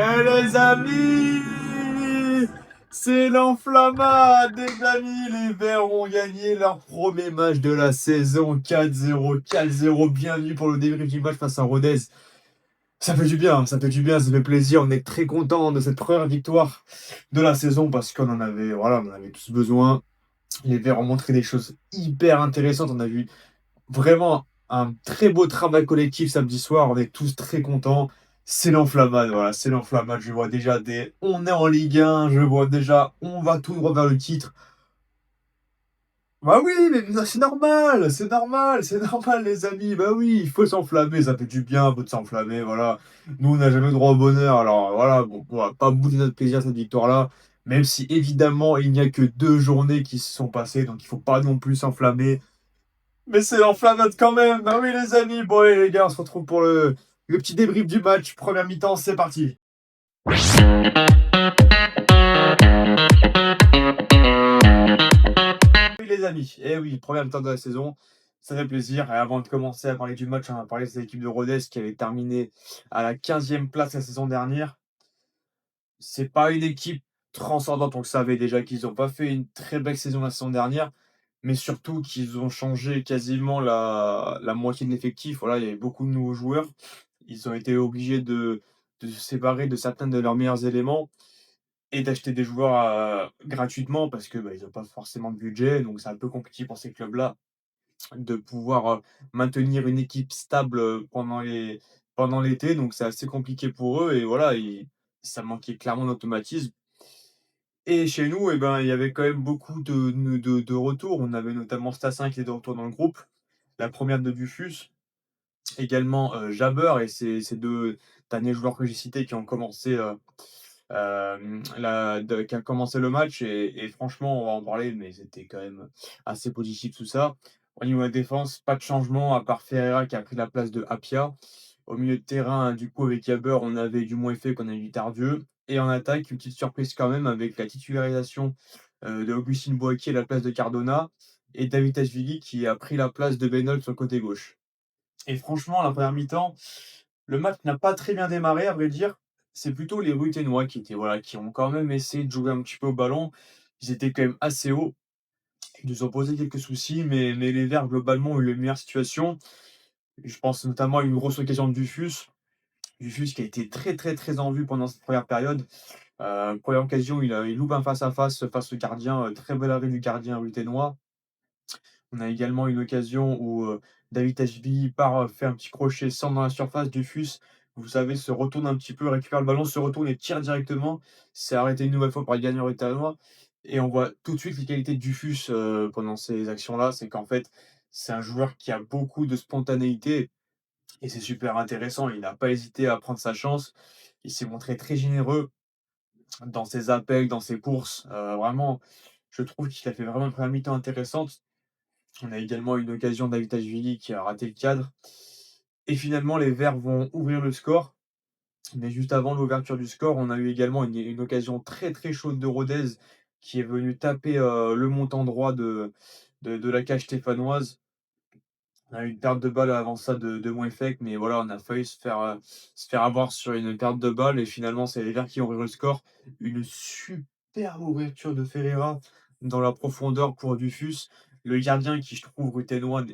Eh les amis, c'est l'enflammade, les amis. Les Verts ont gagné leur premier match de la saison 4-0. 4-0, bienvenue pour le débrief du match face à Rodez. Ça fait du bien, ça fait du bien, ça fait plaisir. On est très content de cette première victoire de la saison parce qu'on en avait, voilà, on en avait tous besoin. Les Verts ont montré des choses hyper intéressantes. On a vu vraiment un très beau travail collectif samedi soir. On est tous très contents. C'est l'enflammade, voilà, c'est l'enflammade. Je vois déjà des. On est en Ligue 1, je vois déjà. On va tout droit vers le titre. Bah oui, mais c'est normal, les amis. Bah oui, il faut s'enflammer, ça fait du bien, faut de s'enflammer, voilà. Nous, on n'a jamais droit au bonheur, alors voilà, bon, on va pas bouder notre plaisir cette victoire-là. Même si évidemment, il n'y a que 2 journées qui se sont passées, donc il faut pas non plus s'enflammer. Mais c'est l'enflammade quand même. Bah oui, les amis. Bon, allez, les gars, on se retrouve pour le petit débrief du match. Première mi-temps, c'est parti. Oui, les amis. Eh oui, première mi-temps de la saison. Ça fait plaisir. Et avant de commencer à parler du match, on va parler de cette équipe de Rodez qui avait terminé à la 15e place la saison dernière. C'est pas une équipe transcendante. On le savait déjà qu'ils n'ont pas fait une très belle saison la saison dernière. Mais surtout qu'ils ont changé quasiment la moitié de l'effectif. Voilà, il y avait beaucoup de nouveaux joueurs. Ils ont été obligés de se séparer de certains de leurs meilleurs éléments et d'acheter des joueurs, gratuitement parce que, bah, ils ont pas forcément de budget, donc c'est un peu compliqué pour ces clubs-là de pouvoir, maintenir une équipe stable, pendant l'été, donc c'est assez compliqué pour eux et voilà, ça manquait clairement d'automatisme et chez nous et ben, il y avait quand même beaucoup de retours. On avait notamment Stassin qui est de retour dans le groupe, la première de Dufus. Également, Jabber et ces 2 derniers joueurs que j'ai cités qui ont commencé, qui a commencé le match et franchement, on va en parler, mais c'était quand même assez positif tout ça. Au niveau de la défense, pas de changement à part Ferreira qui a pris la place de Apia. Au milieu de terrain, du coup, avec Jabber, on avait du Moeffe, qu'on a eu du Tardieu et en attaque, une petite surprise quand même avec la titularisation, de Augustin Boaky à la place de Cardona et David Ashvili qui a pris la place de Benoît sur le côté gauche. Et franchement, la première mi-temps, le match n'a pas très bien démarré, à vrai dire. C'est plutôt les Ruténois qui étaient, voilà, qui ont quand même essayé de jouer un petit peu au ballon. Ils étaient quand même assez hauts. Ils nous ont posé quelques soucis, mais les Verts, globalement, ont eu les meilleures situations. Je pense notamment à une grosse occasion de Dufus. Dufus qui a été très, très, très en vue pendant cette première période. Première occasion, il loupe un face-à-face face au gardien. Très bel arrêt du gardien ruténois. On a également une occasion où, David Ashby part, fait un petit crochet, centre dans la surface, Dufus, vous savez, se retourne un petit peu, récupère le ballon, se retourne et tire directement. C'est arrêté une nouvelle fois par le gagnant italien et on voit tout de suite les qualités de Dufus, pendant ces actions-là. C'est qu'en fait, c'est un joueur qui a beaucoup de spontanéité et c'est super intéressant. Il n'a pas hésité à prendre sa chance. Il s'est montré très généreux dans ses appels, dans ses courses. Vraiment, je trouve qu'il a fait vraiment une première mi-temps intéressante. On a également une occasion d'Avitashvili qui a raté le cadre. Et finalement, les Verts vont ouvrir le score. Mais juste avant l'ouverture du score, on a eu également une occasion très très chaude de Rodez qui est venu taper le montant droit de la cage stéphanoise. On a eu une perte de balle avant ça de Mouefek, mais voilà, on a failli se faire avoir sur une perte de balle et finalement, c'est les Verts qui ont ouvert le score. Une superbe ouverture de Ferreira dans la profondeur pour Dufus. Le gardien qui, je trouve, ruténois,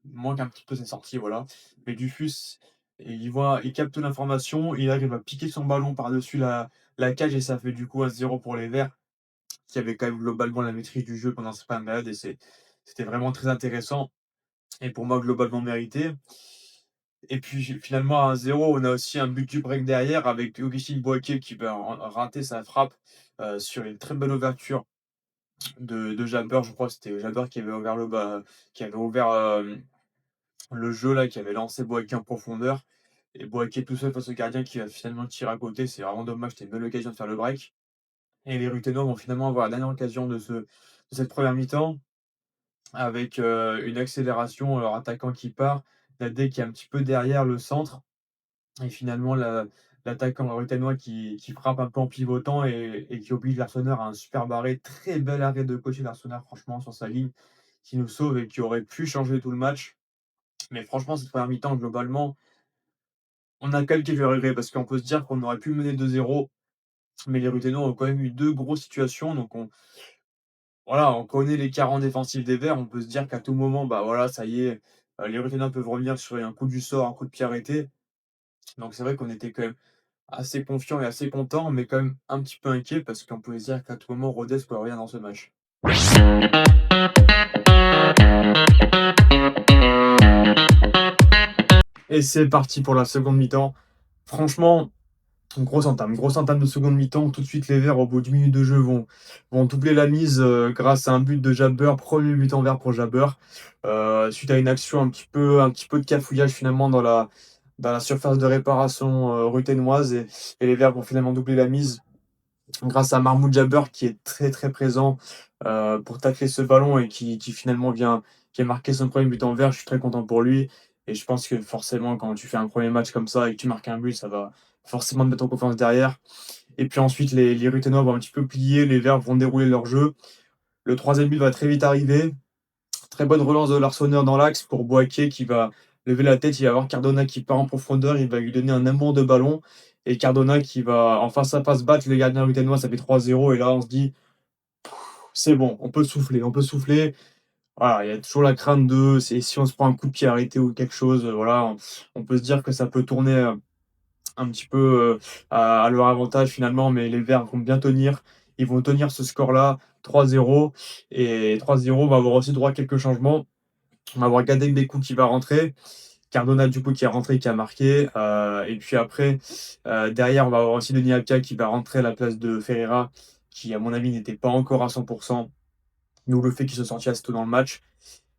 manque un petit peu sa sortie, voilà. Mais Dufus, il capte l'information, il arrive à piquer son ballon par-dessus la cage et ça fait du coup 1-0 pour les Verts, qui avaient quand même globalement la maîtrise du jeu pendant cette période et c'était vraiment très intéressant et pour moi globalement mérité. Et puis finalement à 1-0, on a aussi un but du break derrière avec Augustin Boaké qui va rater sa frappe sur une très belle ouverture de Jabber. Je crois que c'était Jabber qui avait ouvert qui avait ouvert le jeu là, qui avait lancé Boaké en profondeur. Et Boaké tout seul face au gardien qui va finalement tirer à côté. C'est vraiment dommage, c'était une belle occasion de faire le break. Et les Ruténois vont finalement avoir la dernière occasion de cette première mi-temps avec une accélération, leur attaquant qui part, Nadé qui est un petit peu derrière le centre et finalement l'attaquant ruténois qui frappe un peu en pivotant et qui oblige l'Arsenal à un super arrêt. Très bel arrêt de cocher l'Arsenal franchement sur sa ligne, qui nous sauve et qui aurait pu changer tout le match. Mais franchement, cette première mi-temps, globalement, On a quand même quelques regrets parce qu'on peut se dire qu'on aurait pu mener 2-0, mais les Ruthénois ont quand même eu 2 grosses situations, donc on connaît les carences défensives des Verts. On peut se dire qu'à tout moment, bah, voilà, ça y est, les Ruthénois peuvent revenir sur un coup du sort, un coup de pied arrêté. Donc c'est vrai qu'on était quand même assez confiants et assez contents, mais quand même un petit peu inquiets parce qu'on pouvait se dire qu'à tout moment, Rodez pourrait revenir dans ce match. Et c'est parti pour la seconde mi-temps. Franchement, grosse entame de seconde mi-temps. Tout de suite, les Verts, au bout d'1 minute de jeu, vont doubler la mise grâce à un but de Jabber. Premier but en vert pour Jabber. Suite à une action un petit peu de cafouillage finalement dans la surface de réparation ruthénoise. Et les Verts vont finalement doubler la mise grâce à Mahmoud Jabber qui est très très présent pour tacler ce ballon et qui finalement vient marquer son premier but en vert. Je suis très content pour lui et je pense que forcément quand tu fais un premier match comme ça et que tu marques un but, ça va forcément te mettre en confiance derrière. Et puis ensuite les Ruthénois vont un petit peu plier, les Verts vont dérouler leur jeu. Le troisième but va très vite arriver. Très bonne relance de Larsonneur dans l'axe pour Boaké qui va lever la tête, il va voir Cardona qui part en profondeur, il va lui donner un amour de ballon et Cardona qui va en face à face battre le gardien ruthénois, ça fait 3-0 et là on se dit: «C'est bon, on peut souffler, on peut souffler». Voilà, il y a toujours la crainte de c'est si on se prend un coup de pied arrêté ou quelque chose, voilà, on peut se dire que ça peut tourner, un petit peu, à leur avantage finalement, mais les Verts vont bien tenir. Ils vont tenir ce score-là, 3-0 et 3-0, on va avoir aussi droit à quelques changements. On va avoir Gad Bekou qui va rentrer, Cardona du coup qui est rentré, qui a marqué, et puis après, derrière on va avoir aussi Denis Appiah qui va rentrer à la place de Ferreira, qui à mon avis n'était pas encore à 100, d'où le fait qu'il se sorti assez tôt dans le match.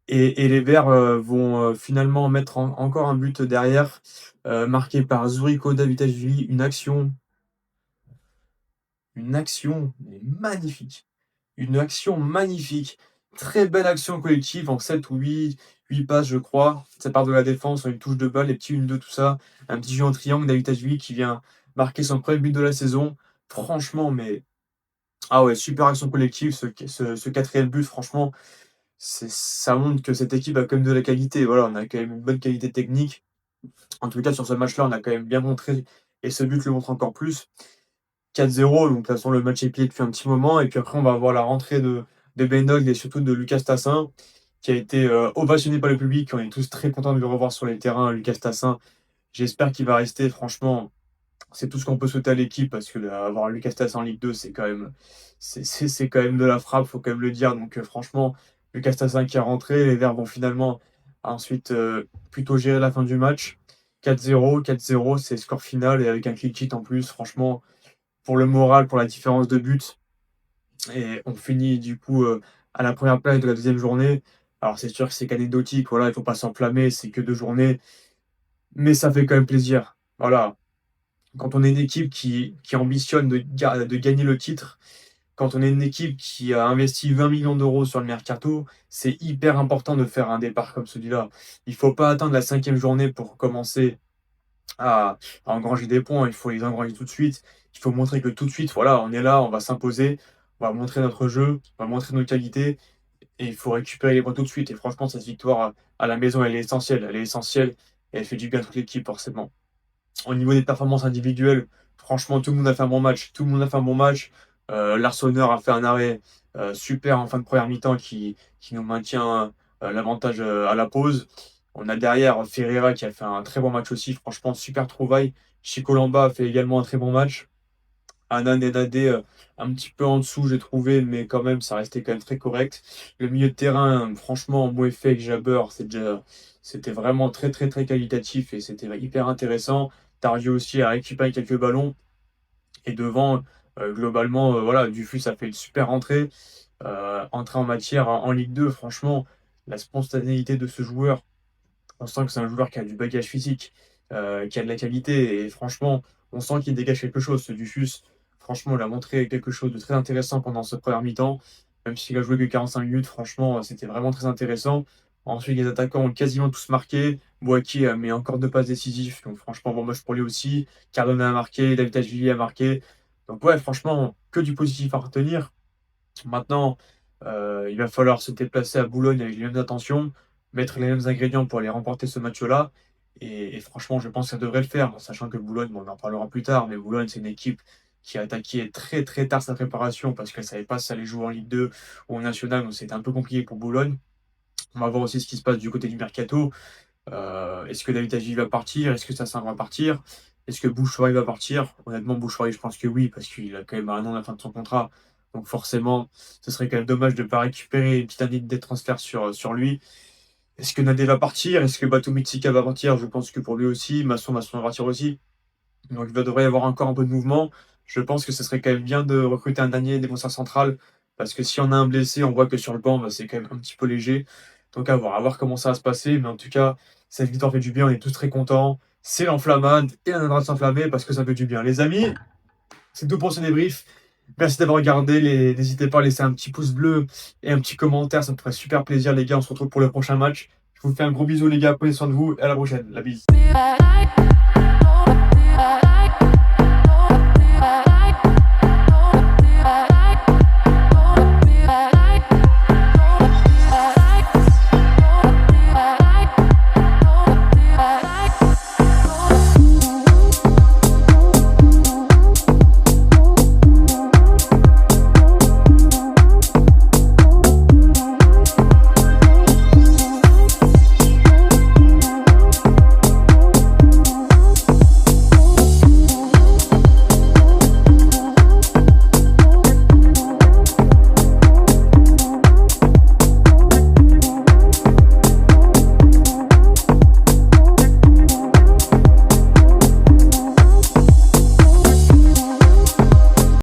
Et les Verts, vont, finalement mettre encore un but derrière, marqué par Zuriko Davitelashvili, une action mais magnifique. Une action magnifique. Très belle action collective en 7 ou 8 passes, je crois. Ça part de la défense, une touche de balle, les petits 1-2, tout ça. Un petit jeu en triangle, Davitelashvili qui vient marquer son premier but de la saison. Franchement, mais ah ouais, super action collective, ce 4 but, franchement, ça montre que cette équipe a quand même de la qualité. Voilà, on a quand même une bonne qualité technique. En tout cas, sur ce match-là, on a quand même bien montré et ce but le montre encore plus. 4-0, donc de toute façon, le match est plié depuis un petit moment. Et puis après, on va avoir la rentrée de Benoît et surtout de Lucas Tassin, qui a été ovationné par le public. On est tous très contents de le revoir sur les terrains, Lucas Tassin. J'espère qu'il va rester. Franchement, c'est tout ce qu'on peut souhaiter à l'équipe parce que avoir Lucas Tassin en Ligue 2, c'est quand même de la frappe, faut quand même le dire. Donc franchement, Lucas Tassin qui est rentré, les Verts vont finalement ensuite plutôt gérer la fin du match. 4-0, 4-0, c'est score final et avec un clean sheet en plus. Franchement, pour le moral, pour la différence de but. Et on finit du coup à la première place de la deuxième journée. Alors c'est sûr que c'est qu'anecdotique, voilà, il faut pas s'enflammer, c'est que 2 journées, mais ça fait quand même plaisir. Voilà, quand on est une équipe qui ambitionne de gagner le titre, quand on est une équipe qui a investi 20 millions d'euros sur le mercato, c'est hyper important de faire un départ comme celui-là. Il faut pas attendre la 5e journée pour commencer à engranger des points, il faut les engranger tout de suite. Il faut montrer que tout de suite, voilà, on est là, on va s'imposer, on va montrer notre jeu, on va montrer nos qualités et il faut récupérer les points tout de suite. Et franchement, cette victoire à la maison, elle est essentielle. Elle est essentielle et elle fait du bien à toute l'équipe, forcément. Au niveau des performances individuelles, franchement, tout le monde a fait un bon match. Tout le monde a fait un bon match. Larsonneur a fait un arrêt super en fin de première mi-temps qui nous maintient l'avantage à la pause. On a derrière Ferreira qui a fait un très bon match aussi. Franchement, super trouvaille. Chico Lamba a fait également un très bon match. Anan et Nadé, un petit peu en dessous, j'ai trouvé, mais quand même, ça restait quand même très correct. Le milieu de terrain, franchement, Mouefe avec Jabber, c'était vraiment très, très, très qualitatif et c'était hyper intéressant. Dario aussi a récupéré quelques ballons. Et devant, globalement, voilà, Dufus a fait une super entrée en matière en Ligue 2. Franchement, la spontanéité de ce joueur, on sent que c'est un joueur qui a du bagage physique, qui a de la qualité et franchement, on sent qu'il dégage quelque chose. Ce Dufus, franchement, il a montré quelque chose de très intéressant pendant ce première mi-temps. Même s'il a joué que 45 minutes, franchement, c'était vraiment très intéressant. Ensuite, les attaquants ont quasiment tous marqué. Boaki a mis encore 2 passes décisives, donc franchement, bon match pour lui aussi. Cardona a marqué, David Davitelashvili a marqué. Donc ouais, franchement, que du positif à retenir. Maintenant, il va falloir se déplacer à Boulogne avec les mêmes intentions, mettre les mêmes ingrédients pour aller remporter ce match-là et franchement, je pense que ça devrait le faire, sachant que Boulogne, bon, on en parlera plus tard, mais Boulogne, c'est une équipe qui a attaqué très, très tard sa préparation parce qu'elle ne savait pas si ça allait jouer en Ligue 2 ou en national, donc c'était un peu compliqué pour Boulogne. On va voir aussi ce qui se passe du côté du mercato. Est-ce que David Agil va partir? Est-ce que Sassin va partir? Est-ce que Bouchoirie va partir? Honnêtement, Bouchoirie, je pense que oui, parce qu'il a quand même un an à la fin de son contrat. Donc forcément, ce serait quand même dommage de ne pas récupérer une petite année de transfert sur lui. Est-ce que Nadé va partir? Est-ce que Bato Mitsika va partir? Je pense que pour lui aussi. Masson va partir aussi. Donc il devrait y avoir encore un peu de mouvement. Je pense que ce serait quand même bien de recruter un dernier défenseur central. Parce que si on a un blessé, on voit que sur le banc, bah, c'est quand même un petit peu léger. Donc à voir comment ça va se passer. Mais en tout cas, cette victoire fait du bien, on est tous très contents. C'est l'enflammade et on a le droit de s'enflammer parce que ça fait du bien. Les amis, c'est tout pour ce débrief. Merci d'avoir regardé. N'hésitez pas à laisser un petit pouce bleu et un petit commentaire. Ça me ferait super plaisir, les gars. On se retrouve pour le prochain match. Je vous fais un gros bisou, les gars. Prenez soin de vous et à la prochaine. La bise.